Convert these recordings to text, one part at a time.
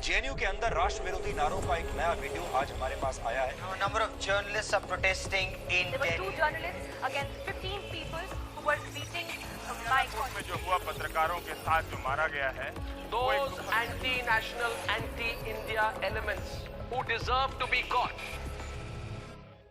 JNU के अंदर राष्ट्र विरोधी नारों का एक नया वीडियो आज हमारे पास आया है. A number of journalists are protesting in There were 2 journalists against 15 people who were greeting court में जो हुआ पत्रकारों के साथ जो मारा गया है, those anti-national, anti-India elements who deserve to be caught.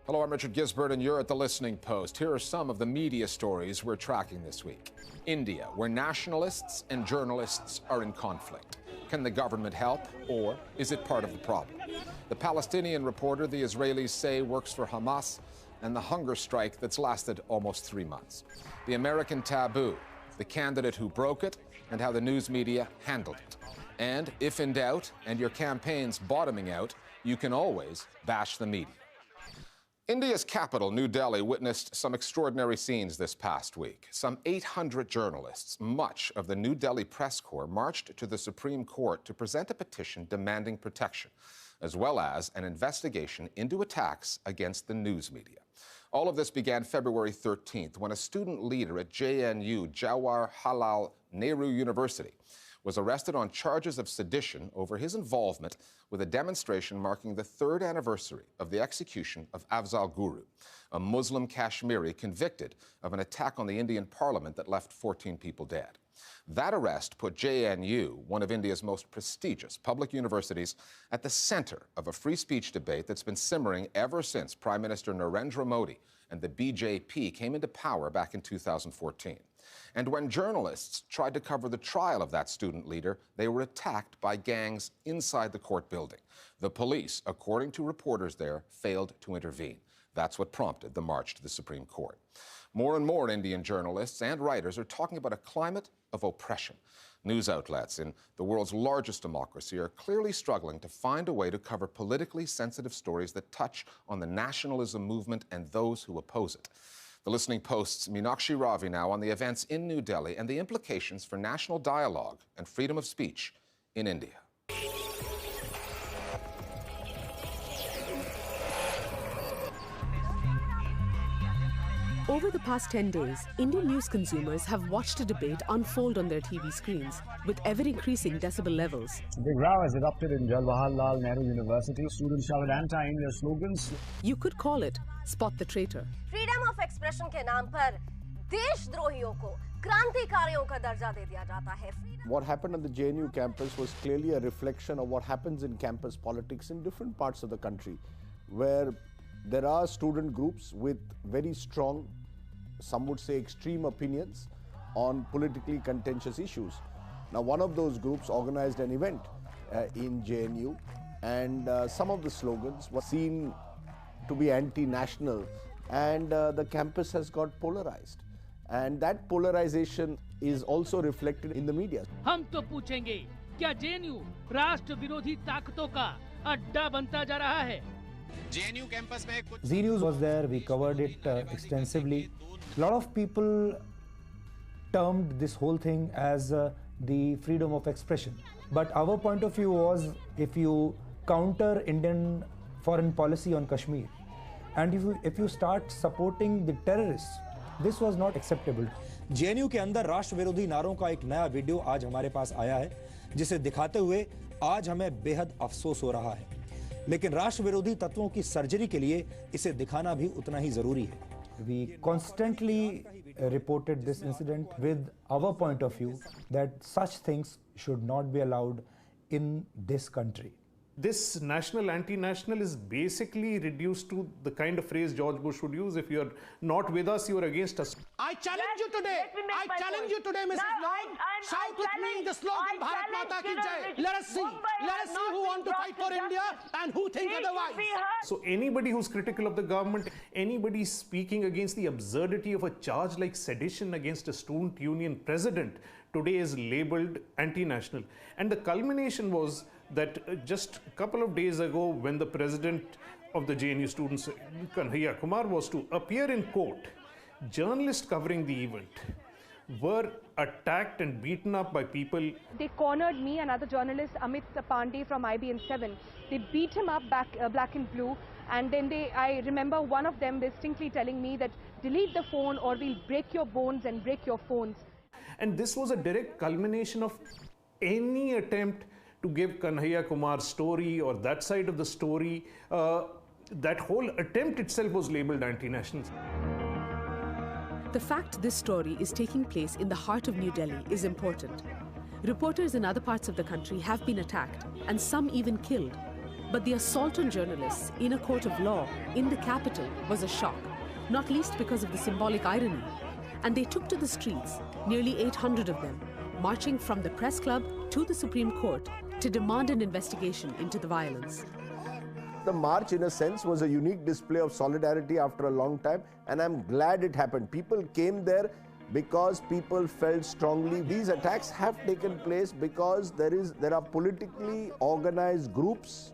Hello, I'm Richard Gisbert, and you're at The Listening Post. Here are some of the media stories we're tracking this week. India, where nationalists and journalists are in conflict. Can the government help, or is it part of the problem? The Palestinian reporter the Israelis say works for Hamas, and the hunger strike that's lasted almost 3 months. The American taboo, the candidate who broke it, and how the news media handled it. And if in doubt, and your campaign's bottoming out, you can always bash the media. India's capital, New Delhi, witnessed some extraordinary scenes this past week. Some 800 journalists, much of the New Delhi press corps, marched to the Supreme Court to present a petition demanding protection, as well as an investigation into attacks against the news media. All of this began February 13th when a student leader at JNU, Jawaharlal Nehru University, was arrested on charges of sedition over his involvement with a demonstration marking the 3rd anniversary of the execution of Afzal Guru, a Muslim Kashmiri convicted of an attack on the Indian parliament that left 14 people dead. That arrest put JNU, one of India's most prestigious public universities, at the center of a free speech debate that's been simmering ever since Prime Minister Narendra Modi and the BJP came into power back in 2014. And when journalists tried to cover the trial of that student leader, they were attacked by gangs inside the court building. The police, according to reporters there, failed to intervene. That's what prompted the march to the Supreme Court. More and more Indian journalists and writers are talking about a climate of oppression. News outlets in the world's largest democracy are clearly struggling to find a way to cover politically sensitive stories that touch on the nationalism movement and those who oppose it. The Listening Post's Meenakshi Ravi now on the events in New Delhi and the implications for national dialogue and freedom of speech in India. Over the past 10 days, Indian news consumers have watched a debate unfold on their TV screens with ever-increasing decibel levels. A big row has erupted in Jawaharlal Nehru University. Students shouted anti-India slogans. You could call it Spot the Traitor. Freedom of expression के नाम पर देशद्रोहियों को क्रांतिकारियों का दर्जा दे दिया जाता है. What happened on the JNU campus was clearly a reflection of what happens in campus politics in different parts of the country, where there are student groups with very strong, some would say extreme opinions on politically contentious issues. Now, one of those groups organized an event in JNU, and some of the slogans were seen to be anti-national, and the campus has got polarized. And that polarization is also reflected in the media. हम तो पूछेंगे, क्या JNU राष्ट्र विरोधी ताकतों का अड्डा बनता जा रहा है? JNU campus में Z News was there. We covered it extensively. A lot of people termed this whole thing as the freedom of expression. But our point of view was, if you counter Indian foreign policy on Kashmir, and if you start supporting the terrorists, this was not acceptable. JNU के अंदर राष्ट्र विरोधी नारों का एक नया video आज हमारे पास आया है, जिसे दिखाते हुए आज हमें बेहद अफसोस हो रहा है. लेकिन राष्ट्र विरोधी तत्वों की सर्जरी के लिए इसे दिखाना भी उतना ही जरूरी है. We constantly reported this incident with our point of view that such things should not be allowed in this country. This national anti-national is basically reduced to the kind of phrase George Bush would use: if you're not with us, you're against us. I challenge you today. I challenge you today, Mrs. Lord. Shout with me the slogan Bharat Mata Ki Jai. Let us see. Let us see who want to fight for India and who think otherwise. So anybody who's critical of the government, anybody speaking against the absurdity of a charge like sedition against a student union president today is labeled anti-national. And the culmination was that just a couple of days ago, when the president of the JNU students, Kanhaiya Kumar, was to appear in court, journalists covering the event were attacked and beaten up by people. They cornered me and other journalist Amit Pandey from IBN 7. They beat him up black and blue, and then I remember one of them distinctly telling me that delete the phone or we'll break your bones and break your phones. And this was a direct culmination of any attempt to give Kanhaiya Kumar's story or that side of the story. That whole attempt itself was labeled anti-national. The fact this story is taking place in the heart of New Delhi is important. Reporters in other parts of the country have been attacked, and some even killed. But the assault on journalists in a court of law in the capital was a shock, not least because of the symbolic irony. And they took to the streets, nearly 800 of them, marching from the press club to the Supreme Court to demand an investigation into the violence. The march, in a sense, was a unique display of solidarity after a long time, and I'm glad it happened. People came there because people felt strongly. These attacks have taken place because there are politically organized groups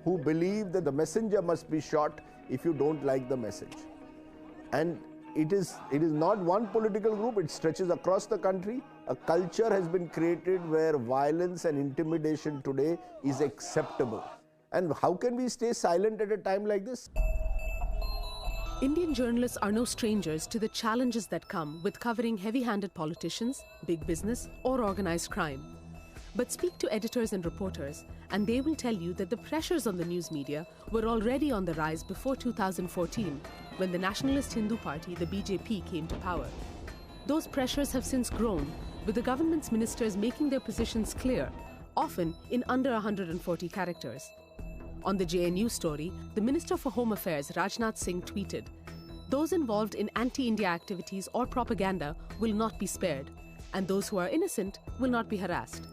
who believe that the messenger must be shot if you don't like the message. And it is not one political group, it stretches across the country. A culture has been created where violence and intimidation today is acceptable. And how can we stay silent at a time like this? Indian journalists are no strangers to the challenges that come with covering heavy-handed politicians, big business, or organized crime. But speak to editors and reporters, and they will tell you that the pressures on the news media were already on the rise before 2014, when the Nationalist Hindu Party, the BJP, came to power. Those pressures have since grown, with the government's ministers making their positions clear, often in under 140 characters. On the JNU story, the Minister for Home Affairs, Rajnath Singh, tweeted, "Those involved in anti-India activities or propaganda will not be spared, and those who are innocent will not be harassed."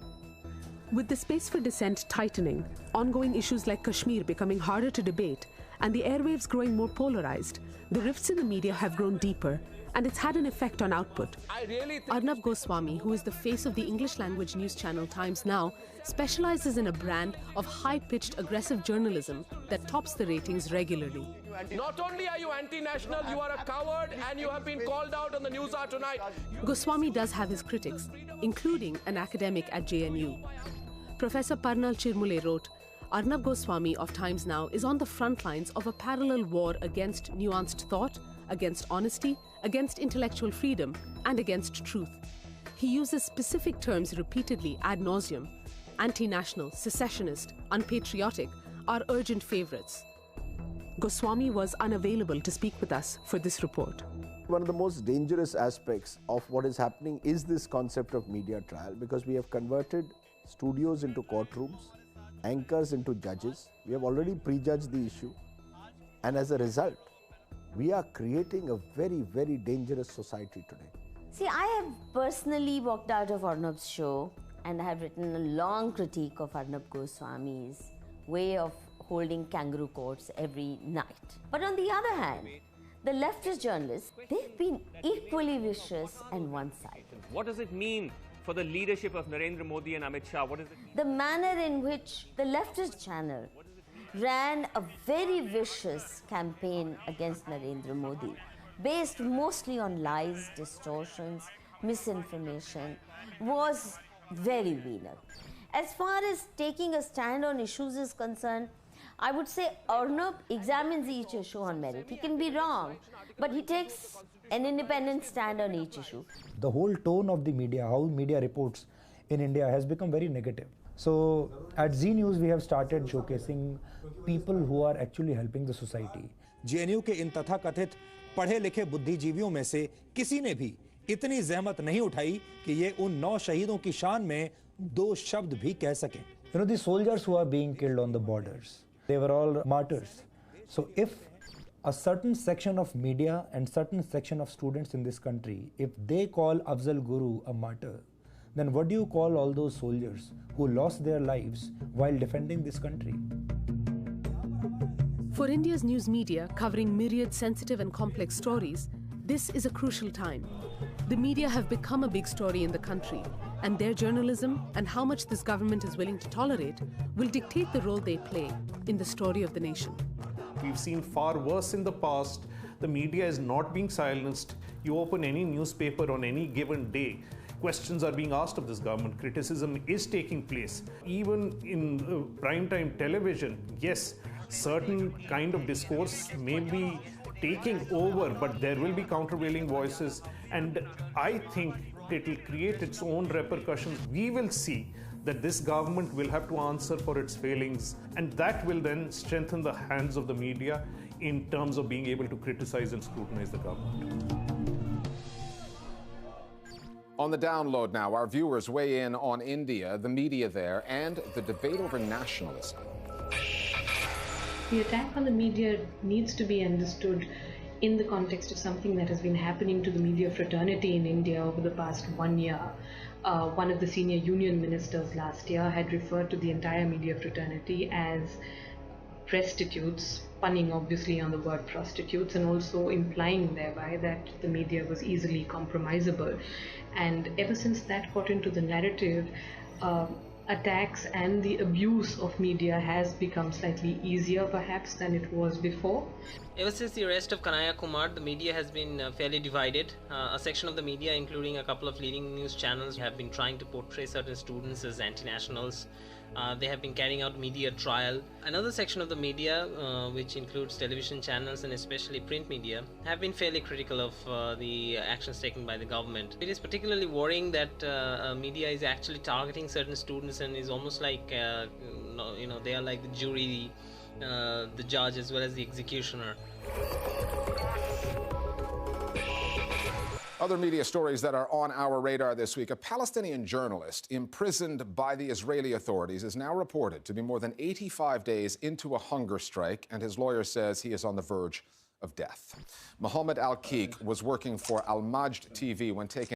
With the space for dissent tightening, ongoing issues like Kashmir becoming harder to debate, and the airwaves growing more polarized, the rifts in the media have grown deeper, and it's had an effect on output. Arnab Goswami, who is the face of the English-language news channel Times Now, specializes in a brand of high-pitched aggressive journalism that tops the ratings regularly. Not only are you anti-national, you are a coward and you have been called out on the News Hour tonight. Goswami does have his critics, including an academic at JNU. Professor Parnal Chirmule wrote, Arnab Goswami of Times Now is on the front lines of a parallel war against nuanced thought, against honesty, against intellectual freedom, and against truth. He uses specific terms repeatedly ad nauseum. Anti-national, secessionist, unpatriotic are urgent favorites. Goswami was unavailable to speak with us for this report. One of the most dangerous aspects of what is happening is this concept of media trial, because we have converted studios into courtrooms, anchors into judges. We have already prejudged the issue, and as a result, we are creating a very, very dangerous society today. See, I have personally walked out of Arnab's show and I have written a long critique of Arnab Goswami's way of holding kangaroo courts every night. But on the other hand, the leftist journalists, they've been equally vicious and one-sided. What does it mean for the leadership of Narendra Modi and Amit Shah? What is it? The manner in which the leftist channel ran a very vicious campaign against Narendra Modi, based mostly on lies, distortions, misinformation, was very venal. As far as taking a stand on issues is concerned, I would say Arnab examines each issue on merit. He can be wrong, but he takes an independent stand on each issue. The whole tone of the media, how media reports in India has become very negative. So at Z News we have started showcasing people who are actually helping the society. JNU के इन तथाकथित पढ़े लिखे बुद्धिजीवियों में से किसी ने भी इतनी जहमत नहीं उठाई कि ये उन 9 शहीदों की शान में 2 शब्द भी कह सकें. You know, the soldiers who are being killed on the borders, they were all martyrs. So if a certain section of media and certain section of students in this country, if they call Afzal Guru a martyr, then what do you call all those soldiers who lost their lives while defending this country? For India's news media covering myriad sensitive and complex stories, this is a crucial time. The media have become a big story in the country, and their journalism and how much this government is willing to tolerate will dictate the role they play in the story of the nation. We've seen far worse in the past. The media is not being silenced. You open any newspaper on any given day, questions are being asked of this government. Criticism is taking place. Even in primetime television, yes, certain kind of discourse may be taking over, but there will be countervailing voices, and I think it will create its own repercussions. We will see that this government will have to answer for its failings, and that will then strengthen the hands of the media in terms of being able to criticize and scrutinize the government. On the download now, our viewers weigh in on India, the media there, and the debate over nationalism. The attack on the media needs to be understood in the context of something that has been happening to the media fraternity in India over the past 1 year. One of the senior union ministers last year had referred to the entire media fraternity as prostitutes, punning obviously on the word prostitutes, and also implying thereby that the media was easily compromisable. And ever since that got into the narrative, attacks and the abuse of media has become slightly easier perhaps than it was before. Ever since the arrest of Kanhaiya Kumar, the media has been fairly divided. A section of the media, including a couple of leading news channels, have been trying to portray certain students as anti-nationals. They have been carrying out media trial. Another section of the media, which includes television channels and especially print media, have been fairly critical of the actions taken by the government. It is particularly worrying that media is actually targeting certain students and is almost like, they are like the jury, the judge as well as the executioner. Other media stories that are on our radar this week. A Palestinian journalist imprisoned by the Israeli authorities is now reported to be more than 85 days into a hunger strike, and his lawyer says he is on the verge of death. Mohammed Al-Keek was working for Al-Majd TV when taken